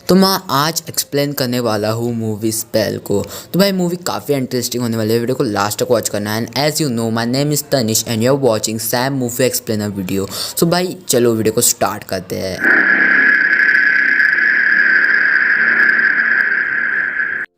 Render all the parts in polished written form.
तो मैं आज एक्सप्लेन करने वाला हूँ मूवी स्पेल को। तो भाई मूवी काफ़ी इंटरेस्टिंग होने वाली है, वीडियो को लास्ट तक वॉच करना है। And as you know my name is Tanish and you are watching Sam movie explainer video. So भाई चलो वीडियो को स्टार्ट करते हैं।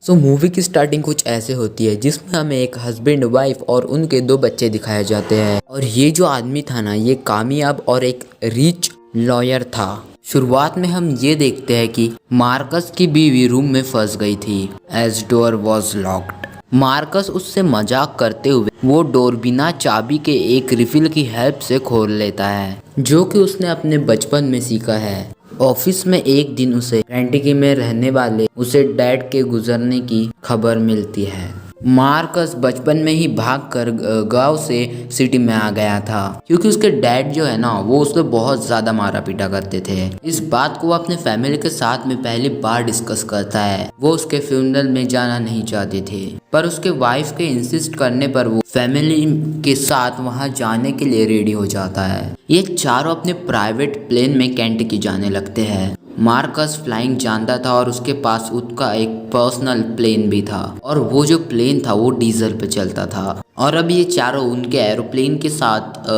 सो मूवी की स्टार्टिंग कुछ ऐसे होती है जिसमें हमें एक हस्बैंड वाइफ और उनके 2 बच्चे दिखाए जाते हैं। और ये जो आदमी था ना, ये कामयाब और एक रिच लॉयर था। शुरुआत में हम ये देखते हैं कि मार्कस की बीवी रूम में फंस गई थी as door was locked. Marcus उससे मजाक करते हुए वो डोर बिना चाबी के एक रिफिल की हेल्प से खोल लेता है, जो कि उसने अपने बचपन में सीखा है। ऑफिस में एक दिन उसे कैंटीन में रहने वाले उसे डैड के गुजरने की खबर मिलती है। मार्कस बचपन में ही भागकर गांव से सिटी में आ गया था, क्योंकि उसके डैड जो है ना, वो उसे बहुत ज़्यादा मारा पीटा करते थे। इस बात को वो अपने फैमिली के साथ में पहली बार डिस्कस करता है। वो उसके फ्यूनरल में जाना नहीं चाहते थे, पर उसके वाइफ के इंसिस्ट करने पर वो फैमिली के साथ वहां जाने के लिए रेडी हो जाता है। ये चारों अपने प्राइवेट प्लेन में कैंटीन जाने लगते हैं। मार्कस फ्लाइंग जानता था और उसके पास उसका एक पर्सनल प्लेन भी था, और वो जो प्लेन था वो डीजल पे चलता था। और अब ये चारों उनके एरोप्लेन के साथ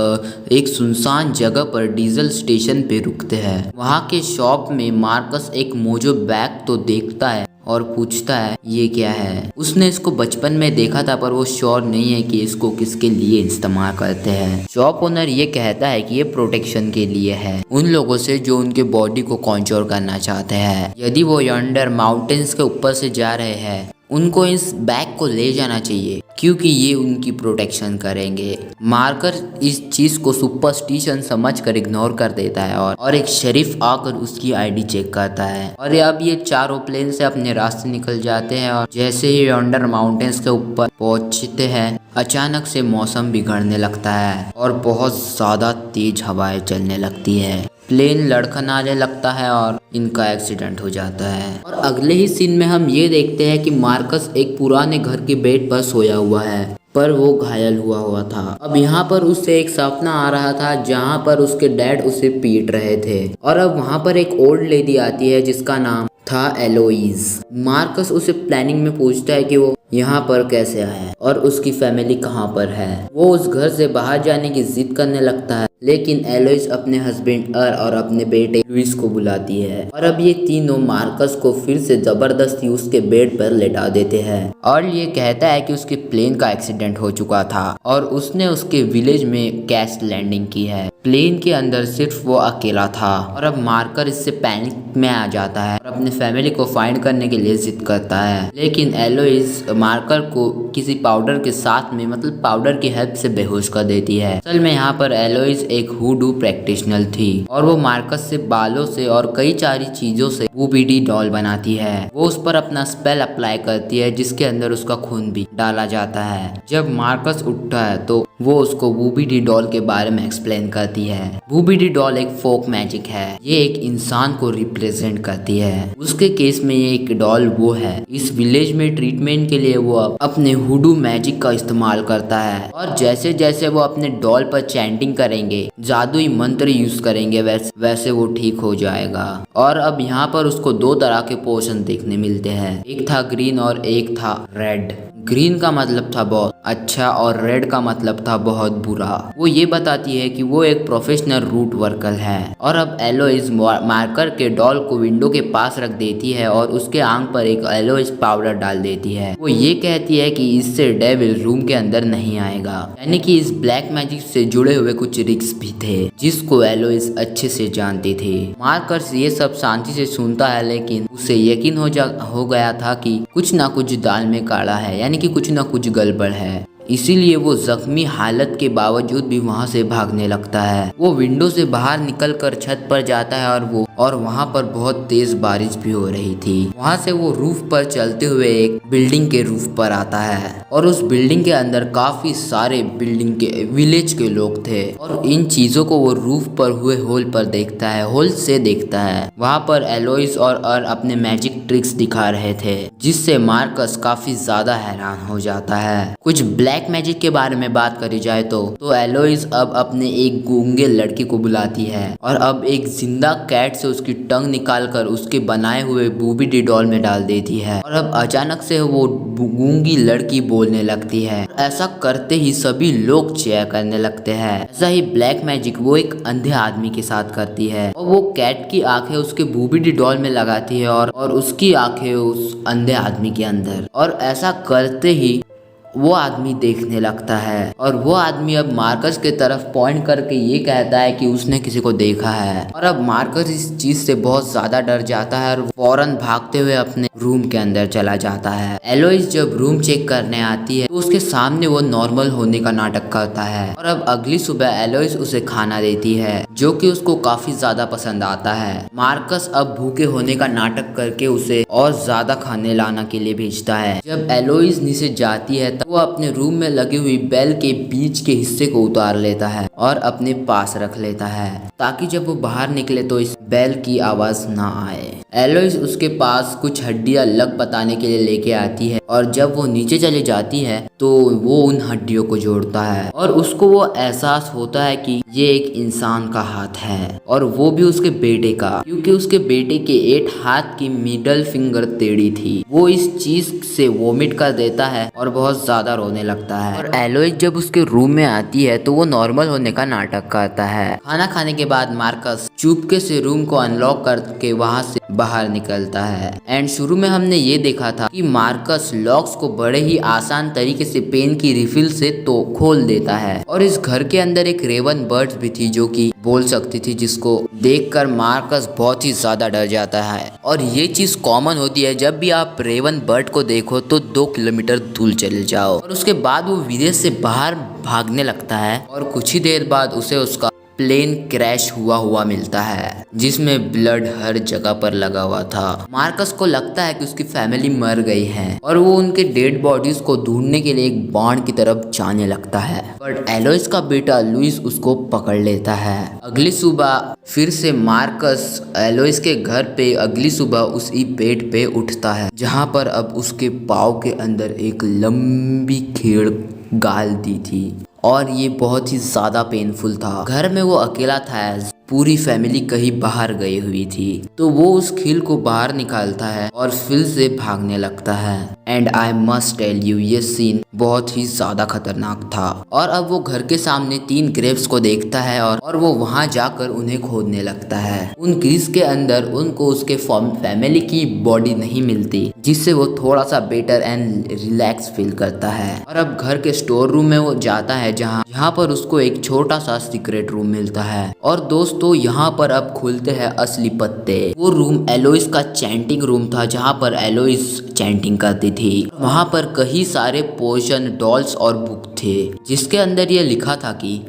एक सुनसान जगह पर डीजल स्टेशन पे रुकते हैं। वहाँ के शॉप में मार्कस एक मोजो बैग तो देखता है और पूछता है ये क्या है। उसने इसको बचपन में देखा था, पर वो श्योर नहीं है कि इसको किसके लिए इस्तेमाल करते हैं। शॉप ओनर ये कहता है कि ये प्रोटेक्शन के लिए है, उन लोगों से जो उनके बॉडी को कॉन्ट्रोल करना चाहते हैं। यदि वो यंडर माउंटेन्स के ऊपर से जा रहे हैं, उनको इस बैग को ले जाना चाहिए, क्योंकि ये उनकी प्रोटेक्शन करेंगे। मार्कर इस चीज को सुपरस्टिशन समझकर इग्नोर कर देता है और एक शरीफ आकर उसकी आईडी चेक करता है। और अब ये चारों प्लेन से अपने रास्ते निकल जाते हैं, और जैसे ही यंडर माउंटेन्स के ऊपर पहुंचते हैं, अचानक से मौसम बिगड़ने लगता है और बहुत ज्यादा तेज हवाएं चलने लगती है। प्लेन लड़खड़ाने लगता है और इनका एक्सीडेंट हो जाता है। और अगले ही सीन में हम ये देखते हैं कि मार्कस एक पुराने घर के बेड पर सोया हुआ है, पर वो घायल हुआ था। अब यहाँ पर उसे एक सपना आ रहा था जहाँ पर उसके डैड उसे पीट रहे थे, और अब वहाँ पर एक ओल्ड लेडी आती है जिसका नाम था एलोइज। मार्कस उसे प्लानिंग में पूछता है कि वो यहाँ पर कैसे आया और उसकी फैमिली कहाँ पर है। वो उस घर से बाहर जाने की जिद करने लगता है, लेकिन एलोइस अपने हस्बैंड और अपने बेटे लुइस को बुलाती है। और अब ये तीनों मार्कस को फिर से जबरदस्ती उसके बेड पर लेटा देते हैं, और ये कहता है कि उसके प्लेन का एक्सीडेंट हो चुका था और उसने उसके विलेज में कैश लैंडिंग की है। प्लेन के अंदर सिर्फ वो अकेला था, और अब मार्कर इससे पैनिक में आ जाता है और अपने फैमिली को फाइंड करने के लिए जिद करता है। लेकिन एलोइस मार्कर को किसी पाउडर के साथ में, मतलब पाउडर की हेल्प से बेहोश कर देती है। असल में यहाँ पर एलोइस एक हुडू प्रैक्टिशनर थी, और वो मार्कस से बालों से और कई सारी चीजों से वूबीडी डॉल बनाती है। वो उस पर अपना स्पेल अप्लाई करती है, जिसके अंदर उसका खून भी डाला जाता है। जब मार्कस उठता है तो वो उसको वूबीडी डॉल के बारे में एक्सप्लेन करती है। वूबीडी डॉल एक फोक मैजिक है, ये एक इंसान को रिप्रेजेंट करती है। उसके केस में ये एक डॉल वो है। इस विलेज में ट्रीटमेंट के लिए वो अपने हुडू मैजिक का इस्तेमाल करता है, और जैसे जैसे वो अपने डॉल पर चैंटिंग करेंगे, जादुई मंत्र यूज करेंगे, वैसे वो ठीक हो जाएगा। और अब यहाँ पर उसको 2 तरह के पोशन देखने मिलते हैं, एक था ग्रीन और एक था रेड। ग्रीन का मतलब था बहुत अच्छा और रेड का मतलब था बहुत बुरा। वो ये बताती है कि वो एक प्रोफेशनल रूट वर्कर है। और अब एलोइस मार्कर के डॉल को विंडो के पास रख देती है और उसके आंख पर एक एलोइस पाउडर डाल देती है। वो ये कहती है कि इससे डेविल रूम के अंदर नहीं आएगा, यानी कि इस ब्लैक मैजिक से जुड़े हुए कुछ रिस्क भी थे, जिसको एलोइस अच्छे से जानती थी। मार्कस ये सब शांति से सुनता है, लेकिन उसे यकीन हो गया था कि कुछ ना कुछ दाल में काला है, यानी कि कुछ ना कुछ गड़बड़ है। इसीलिए वो जख्मी हालत के बावजूद भी वहां से भागने लगता है। वो विंडो से बाहर निकलकर छत पर जाता है, और वहां पर बहुत तेज बारिश भी हो रही थी। वहां से वो रूफ पर चलते हुए एक बिल्डिंग के रूफ पर आता है, और उस बिल्डिंग के अंदर काफी सारे बिल्डिंग के विलेज के लोग थे, और इन चीजों को वो रूफ पर हुए होल से देखता है। वहां पर एलोइस और अपने मैजिक ट्रिक्स दिखा रहे थे, जिससे मार्कस काफी ज्यादा हैरान हो जाता है। कुछ ब्लैक ब्लैक मैजिक के बारे में बात करी जाए तो एलोइस अब अपने एक गूंगे लड़के को बुलाती है और अब एक जिंदा कैट से उसकी टंग निकालकर उसके बनाए हुए बूबी डी डॉल में डाल देती है और अब अचानक से वो गूंगी लड़की बोलने लगती है। ऐसा करते ही सभी लोग चेयर करने लगते हैं। ऐसा ही ब्लैक मैजिक वो एक अंधे आदमी के साथ करती है और वो कैट की आंखें उसके बूबी डी डॉल में लगाती है और उसकी आंखें उस अंधे आदमी के अंदर, और ऐसा करते ही वो आदमी देखने लगता है और वो आदमी अब मार्कस के तरफ पॉइंट करके ये कहता है कि उसने किसी को देखा है। और अब मार्कस इस चीज से बहुत ज्यादा डर जाता है और फौरन भागते हुए अपने रूम के अंदर चला जाता है। एलोइस जब रूम चेक करने आती है तो उसके सामने वो नॉर्मल होने का नाटक करता है और अब अगली सुबह एलोइस उसे खाना देती है जो कि उसको काफी ज्यादा पसंद आता है। मार्कस अब भूखे होने का नाटक करके उसे और ज्यादा खाने लाना के लिए भेजता है। जब एलोइस नीचे जाती है तब वो अपने रूम में लगी हुई बेल के बीच के हिस्से को उतार लेता है और अपने पास रख लेता है ताकि जब वो बाहर निकले तो इस बेल की आवाज ना आए। एलोइस उसके पास कुछ हड्डियां लग बताने के लिए लेके आती है और जब वो नीचे चली जाती है तो वो उन हड्डियों को जोड़ता है और उसको वो एहसास होता है कि ये एक इंसान का हाथ है और वो भी उसके बेटे का, क्योंकि उसके बेटे के एक हाथ की मिडल फिंगर टेढ़ी थी। वो इस चीज से वोमिट कर देता है और बहुत ज्यादा रोने लगता है और एलोइस जब उसके रूम में आती है तो वो नॉर्मल होने का नाटक करता है। खाना खाने के बाद मार्कस चुपके से रूम को अनलॉक करके वहां से बाहर निकलता है। एंड शुरू में हमने ये देखा था कि मार्कस लॉक्स को बड़े ही आसान तरीके से पेन की रिफिल से तो खोल देता है और इस घर के अंदर एक रेवन बर्ड्स भी थी जो कि बोल सकती थी, जिसको देखकर मार्कस बहुत ही ज्यादा डर जाता है। और ये चीज कॉमन होती है जब भी आप रेवन बर्ड को देखो तो 2 किलोमीटर दूर चले जाओ। और उसके बाद वो विदेश से बाहर भागने लगता है और कुछ ही देर बाद उसे उसका प्लेन क्रैश हुआ मिलता है जिसमें ब्लड हर जगह पर लगा हुआ था। मार्कस को लगता है कि उसकी फैमिली मर गई है और वो उनके डेड बॉडीज को ढूंढने के लिए एक बाण की तरफ जाने लगता है, बट एलोइस का बेटा लुइस उसको पकड़ लेता है। अगली सुबह फिर से मार्कस एलोइस के घर पे अगली सुबह उसी बेड पे उठता है जहाँ पर अब उसके पाँव के अंदर एक लंबी कीड़ गाल दी थी और ये बहुत ही ज्यादा पेनफुल था। घर में वो अकेला था, पूरी फैमिली कहीं बाहर गई हुई थी, तो वो उस खील को बाहर निकालता है और फिर से भागने लगता है। And I must tell you, ये सीन बहुत ही ज्यादा खतरनाक था। और अब वो घर के सामने 3 ग्रेव्स को देखता है और वो वहां जाकर उन्हें खोदने लगता है। उन ग्रेव्स के अंदर उनको उसके फैमिली की बॉडी नहीं मिलती, जिससे वो थोड़ा सा बेटर एंड रिलैक्स फील करता है। और अब घर के स्टोर रूम में वो जाता है जहाँ पर उसको एक छोटा सा सीक्रेट रूम मिलता है। और दोस्तों यहाँ पर अब खुलते हैं असली पत्ते। वो रूम एलोइस का चैंटिंग रूम था जहाँ पर एलोइस चैंटिंग करती थी। वहाँ पर कई सारे पोशन डॉल्स और बुक थे जिसके अंदर ये लिखा था कि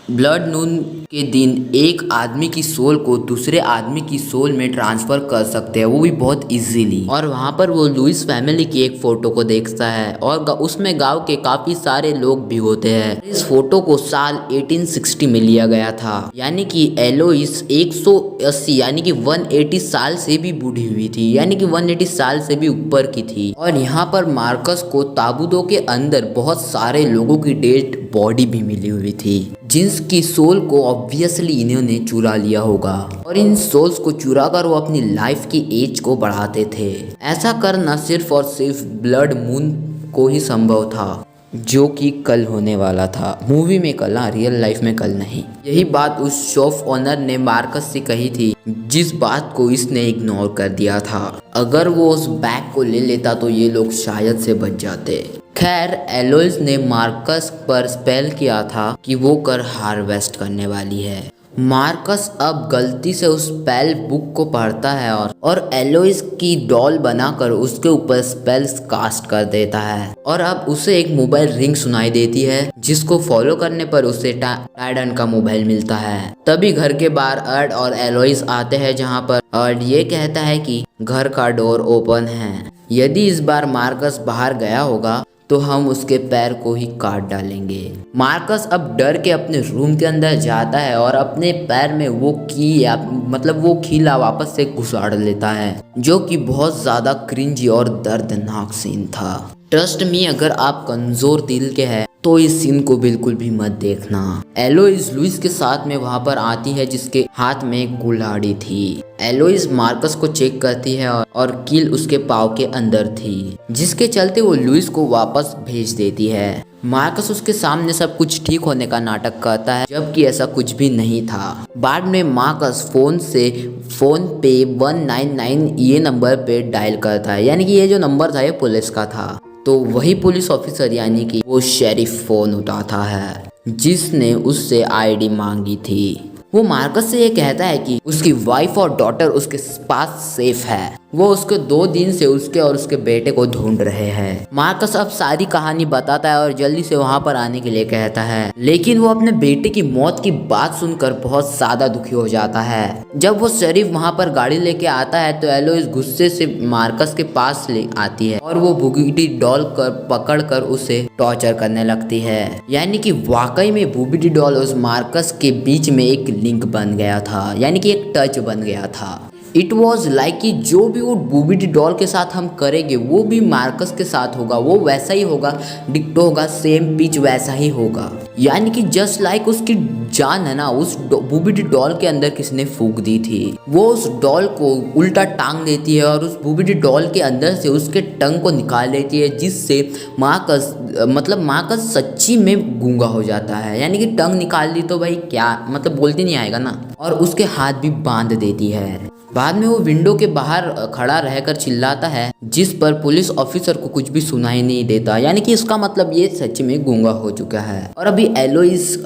ब्लड नून के दिन एक आदमी की सोल को दूसरे आदमी की सोल में ट्रांसफर कर सकते हैं, वो भी बहुत इजीली। और वहाँ पर वो लुइस फैमिली की एक फोटो को देखता है और उसमें गांव के काफी सारे लोग भी होते हैं। इस फोटो को साल 1860 में लिया गया था, यानी कि एलोइस 180 यानी कि 180 साल से भी बूढ़ी हुई थी, यानी कि 180 साल से भी ऊपर की थी। और यहाँ पर मार्कस को ताबूतों के अंदर बहुत सारे लोगों की डेड बॉडी भी मिली हुई थी जिसकी सोल को ऑब्वियसली इन्होंने चुरा लिया होगा और इन सोल्स को चुरा कर वो अपनी लाइफ की एज को बढ़ाते थे। ऐसा करना सिर्फ और सिर्फ ब्लड मून को ही संभव था जो कि कल होने वाला था। मूवी में कल, रियल लाइफ में कल नहीं। यही बात उस शॉप ओनर ने मार्कस से कही थी जिस बात को इसने इग्नोर कर दिया था। अगर वो उस बैग को ले लेता तो ये लोग शायद से बच जाते। खैर एलोइस ने मार्कस पर स्पेल किया था कि वो कर हार्वेस्ट करने वाली है। मार्कस अब गलती से उस स्पेल बुक को पढ़ता है और एलोइस की डॉल बनाकर उसके ऊपर स्पेल्स कास्ट कर देता है। और अब उसे एक मोबाइल रिंग सुनाई देती है जिसको फॉलो करने पर उसे टाइडन का मोबाइल मिलता है। तभी घर के बाहर अर्ड और एलोइस आते हैं जहाँ पर अर्ड ये कहता है कि घर का डोर ओपन है, यदि इस बार मार्कस बाहर गया होगा तो हम उसके पैर को ही काट डालेंगे। मार्कस अब डर के अपने रूम के अंदर जाता है और अपने पैर में वो वो खीला वापस से घुसाड़ लेता है, जो कि बहुत ज्यादा क्रिंजी और दर्दनाक सीन था। ट्रस्ट मी, अगर आप कमजोर दिल के हैं तो इस सीन को बिल्कुल भी मत देखना। एलोइस लुइस के साथ में वहां पर आती है जिसके हाथ में एक कुल्हाड़ी थी। एलोइस मार्कस को चेक करती है और कील उसके पाँव के अंदर थी, जिसके चलते वो लुइस को वापस भेज देती है। मार्कस उसके सामने सब कुछ ठीक होने का नाटक करता है, जबकि ऐसा कुछ भी नहीं था। बाद में मार्कस फोन पे 199 ये नंबर पे डायल करता है, यानी कि ये जो नंबर था ये पुलिस का था। तो वही पुलिस ऑफिसर यानी कि वो शेरिफ फोन उठाता है जिसने उससे आईडी मांगी थी। वो मार्कस से ये कहता है कि उसकी वाइफ और डॉटर उसके पास सेफ है। वो उसके 2 दिन से उसके और उसके बेटे को ढूंढ रहे हैं। मार्कस अब सारी कहानी बताता है और जल्दी से वहां पर आने के लिए कहता है, लेकिन वो अपने बेटे की मौत की बात सुनकर बहुत ज्यादा दुखी हो जाता है। जब वो शरीफ वहां पर गाड़ी लेके आता है तो एलोइस गुस्से से मार्कस के पास ले आती है और वो बुगिटी डॉल पकड़ कर उसे टॉर्चर करने लगती है। यानी कि वाकई में बुगिटी डॉल उस मार्कस के बीच में एक लिंक बन गया था, यानी कि एक टच बन गया था। इट वॉज लाइक कि जो भी वो बुबिडी डॉल के साथ हम करेंगे वो भी मार्कस के साथ होगा, वो वैसा ही होगा, डिक्टो होगा, सेम पिच वैसा ही होगा। यानी कि जस्ट लाइक उसकी जान है ना उस बुबिडी डॉल के अंदर किसने फूंक दी थी। वो उस डॉल को उल्टा टांग देती है और उस बुबिडी डॉल के अंदर से उसके टंग को निकाल देती है, जिससे मार्कस सच्ची में गूंगा हो जाता है। यानी कि टंग निकाल दी तो भाई क्या मतलब बोलती नहीं आएगा ना, और उसके हाथ भी बांध देती है। बाद में वो विंडो के बाहर खड़ा रहकर चिल्लाता है, जिस पर पुलिस ऑफिसर को कुछ भी सुनाई नहीं देता। यानी कि इसका मतलब ये सच में गूंगा हो चुका है। और अभी एलोइस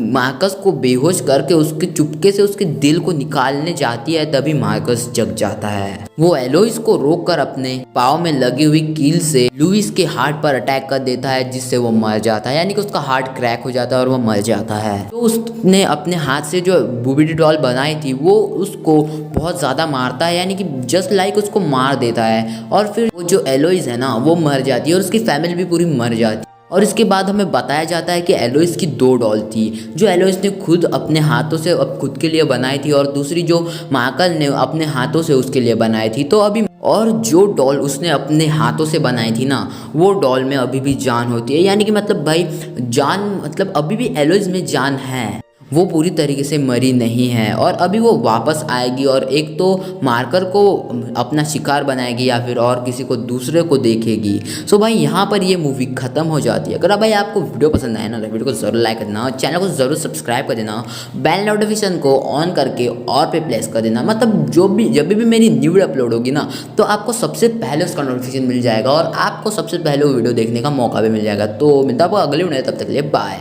मार्कस को बेहोश करके उसके चुपके से उसके दिल को निकालने जाती है, तभी मार्कस जग जाता है। वो एलोइस को रोककर अपने पाँव में लगी हुई कील से लुइस के हार्ट पर अटैक कर देता है, जिससे वो मर जाता है। यानी कि उसका हार्ट क्रैक हो जाता है और वो मर जाता है। तो उसने अपने हाथ से जो बुबिडी डॉल बनाई थी वो उसको बहुत ज़्यादा मारता है, यानी कि जस्ट लाइक उसको मार देता है। और फिर वो जो एलोइस है ना वो मर जाती है और उसकी फैमिली भी पूरी मर जाती है। और इसके बाद हमें बताया जाता है कि एलोइस की 2 डॉल थी, जो एलोइस ने खुद अपने हाथों से खुद के लिए बनाई थी, और दूसरी जो मार्कल ने अपने हाथों से उसके लिए बनाई थी। तो अभी और जो डॉल उसने अपने हाथों से बनाई थी ना वो डॉल में अभी भी जान होती है। यानी कि मतलब भाई जान मतलब अभी भी एलोइस में जान है, वो पूरी तरीके से मरी नहीं है। और अभी वो वापस आएगी और एक तो मार्कर को अपना शिकार बनाएगी या फिर और किसी को दूसरे को देखेगी। सो भाई यहाँ पर ये मूवी ख़त्म हो जाती है। अगर भाई आपको वीडियो पसंद आए ना तो वीडियो को ज़रूर लाइक कर देना, चैनल को ज़रूर सब्सक्राइब कर देना, बेल नोटिफिकेशन को ऑन करके और पे प्लेस कर देना। मतलब जब भी मेरी न्यू वीडियो अपलोड होगी ना तो आपको सबसे पहले उसका नोटिफिकेशन मिल जाएगा और आपको सबसे पहले वो वीडियो देखने का मौका भी मिल जाएगा। तो मिलता है आपको अगले वीडियो, तब तक के लिए बाय।